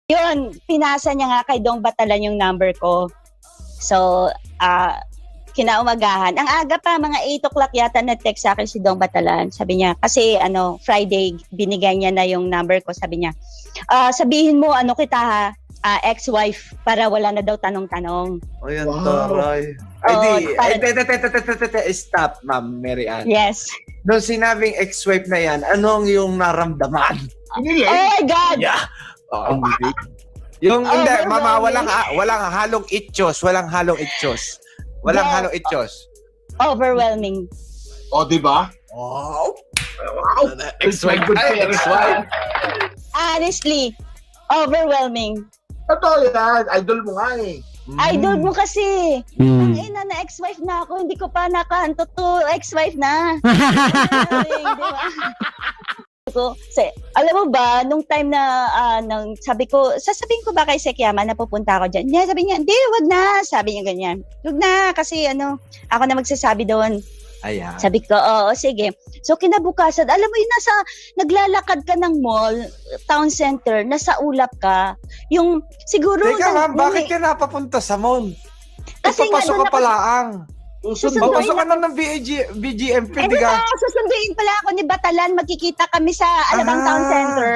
Yun, pinasa niya nga kay Dong Batalan yung number ko. So, kinaumagahan. Ang aga pa, mga 8 o'clock yata nag-text sa akin si Dong Batalan. Sabi niya, kasi Friday, binigay niya na yung number ko. Sabi niya, sabihin mo, kita ha, ex-wife, para wala na daw tanong-tanong. O yan, taray. Stop, Ma'am Mary Ann. Yes. Nung sinabing ex-wife na yan, anong yung naramdaman? Oh my God! Yeah. Yung, hindi, Mama, walang halong itchos. Walang halong itchos. Walang halong itchos. Overwhelming. O, di ba? Wow. Ex-wife, good fair. Honestly, overwhelming. Totoo yan. Idol mo nga eh. Idol mo kasi. Ang ina na ex-wife na ako, hindi ko pa nakahanto to ex-wife na. Di ba? Alam mo ba, nung time na sabi ko, sasabihin ko ba kay Sekyama na pupunta ako dyan? Sabi niya, hindi, wag na. Sabi niya ganyan. Wag na, kasi ako na magsasabi doon. Ayan. Sabi ko, oo, sige. So kinabukasan, alam mo yun, naglalakad ka ng mall, town center, nasa ulap ka. Yung, siguro... Teka ma'am, bakit ka napapunta sa mall? Kasi papasok ka palaang. Papasok ka na ng BGMP, di ka? Susunduin pala ako ni Batalan. Magkikita kami sa Alabang Town Center.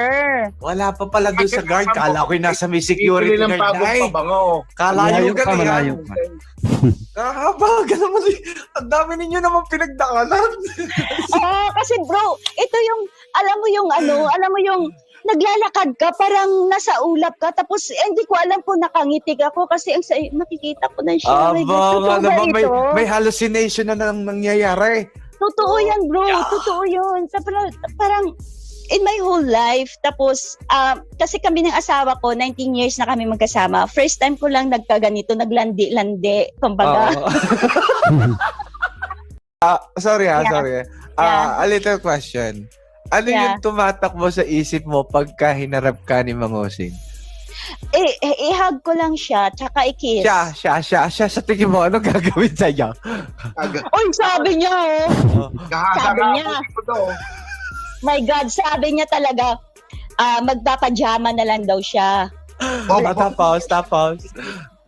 Wala pa pala doon sa guard. Kala ko yung nasa may security guard na eh. Kalayo ka na yan. Kahaba, ganun mo. Ang dami ninyo naman pinagdaanan. Kasi bro, ito yung, alam mo yung naglalakad ka, parang nasa ulap ka, tapos hindi ko alam kung nakangiti ako kasi nakikita ko na siya. May hallucination na nangyayari. Totoo yan, bro. Totoo yun. Parang in my whole life, tapos kasi kami ng asawa ko, 19 years na kami magkasama. First time ko lang nagkaganito, naglandi-landi, kumbaga. Sorry. A little question. Ano yung tumatakbo sa isip mo pagka hinarap ka ni Mang Osing? I-hug ko lang siya, tsaka i-kiss. Siya, sa tingin mo, ano gagawin sa'yo? Oy, sabi niya, sabi niya, my God, sabi niya talaga, magpapajama na lang daw siya. Tapos.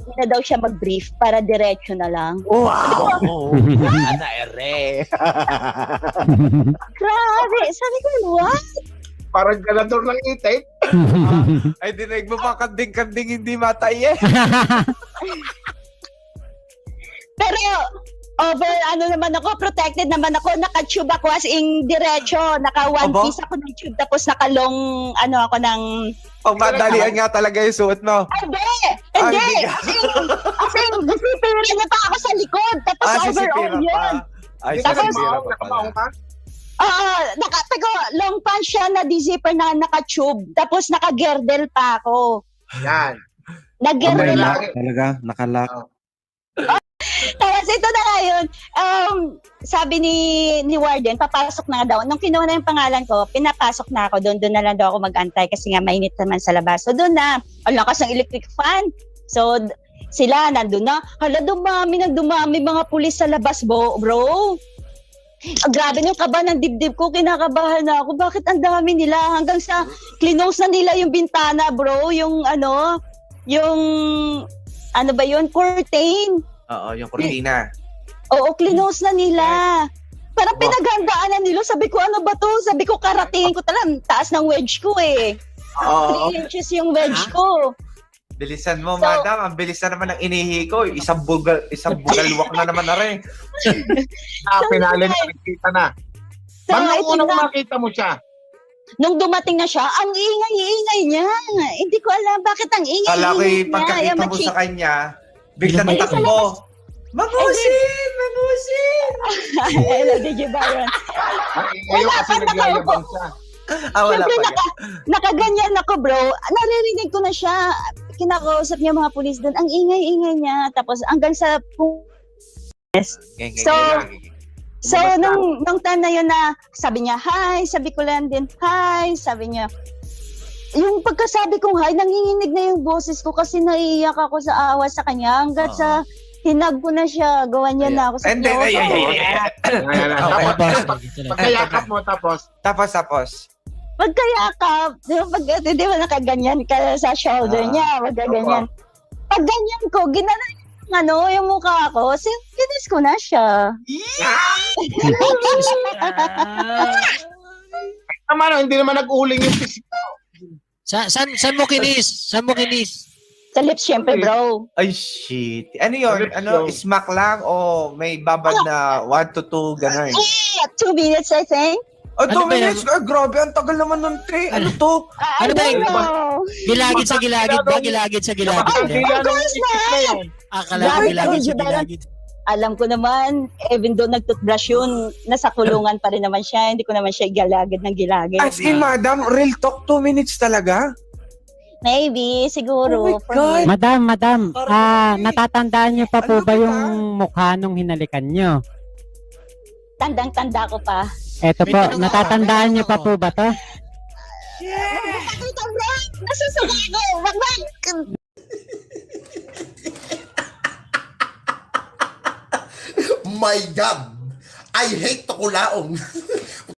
Hindi na daw siya mag-brief para diretso na lang. Wow! Ana ere! Grabe! Sabi ko, what? Parang galador ng itik. Ay, dinig mo pa kanding-kanding hindi matay eh. Pero, naman ako, protected naman ako, naka-tube ako as in diretso, naka-one piece ako ng tube, tapos naka-long, ako ng... Pagmadalian nga talaga yung suot mo. Hindi! As in, disipira niya pa ako sa likod, tapos overall yun. Tapos, pero long pants siya na di-zipper na naka-tube, tapos naka-girdle pa ako. Yan. Nag-girdle ako. Talaga, nakalock. Tapos ito na nga yun, sabi ni Warden, papasok na daw. Nung kinuha na yung pangalan ko, pinapasok na ako doon na lang daw ako mag-antay kasi nga mainit naman sa labas. So doon na, ang lakas ng electric fan. So sila nandun na, dumami mga pulis sa labas, bro. Grabe yung kaba ng dibdib ko, kinakabahan na ako. Bakit ang dami nila? Hanggang sa clinose na nila yung bintana, bro. Yung curtain. Oo, yung cortina. Oo, clinose na nila. Parang pinaghandaan nila. Sabi ko, ano ba to? Sabi ko, karatingin ko talaga. Taas ng wedge ko eh. 3 inches yung wedge ko. Bilisan mo, madam. Ang bilis na naman ng inihi ko. Isang bugalwak na naman na rin. Pinalin na nakikita na. Nung unang makita mo siya? Nung dumating na siya, ang ingay-ingay niya. Hindi ko alam bakit ang ingay-ingay niya. Kala ko pagkakita mo sa kanya, biglang takbo. Mag-Osing! Hello, DJ Baron. Ngayon kasi nagyayabang siya. Wala Siyempre, pa. nakaganyan ako, bro. Naririnig ko na siya. Kinakausap niya mga pulis doon. Ang ingay-ingay niya. Tapos hanggang sa... So, nung time na yun na sabi niya, hi. Sabi ko lang din, hi. Sabi niya, yung pagkasabi kong hi, nanginginig na yung boses ko kasi naiiyak ako sa awa sa kanya. Hanggat sa hinag ko na siya, gawan niya na ako sa Pagkayakap mo, tapos? magkayakap. Di ba nakaganyan ka sa shoulder niya, magkaganyan. Pag ganyan ko, ginano yung mukha ko, kinis ko na siya. Hindi naman nag-uling yung pisik. Saan mo kinis? Saan mo kinis? Sa lips, syempre, bro. Ay, shit. Ano yun? Ano, smack lang o may babad na 1 to 2, gano'n? 2 minutes, I think. Oh, 2 Ano ba minutes? Ay, grabe. Ang tagal naman nun, te. Ano to? I Ano ba don't yun? know. Gilagid sa gilagid ba? Gilagid sa gilagid ba? Of course not. Akala ko gilagid sa gilagid. Alam ko naman, even though nag-toothbrush yun, nasa kulungan pa rin naman siya. Hindi ko naman siya gilagid ng gilagid. As in, madam, real talk, 2 minutes talaga? Maybe, siguro. Oh my God. Madam, natatandaan niyo pa po Ano ba ba? yung mukha nung hinalikan niyo? Tandang-tanda ko pa. Eto May po, tanong ako, natatandaan niyo pa po ba to? Nasusuka ko! Wag! My God! I hate Tukulaong.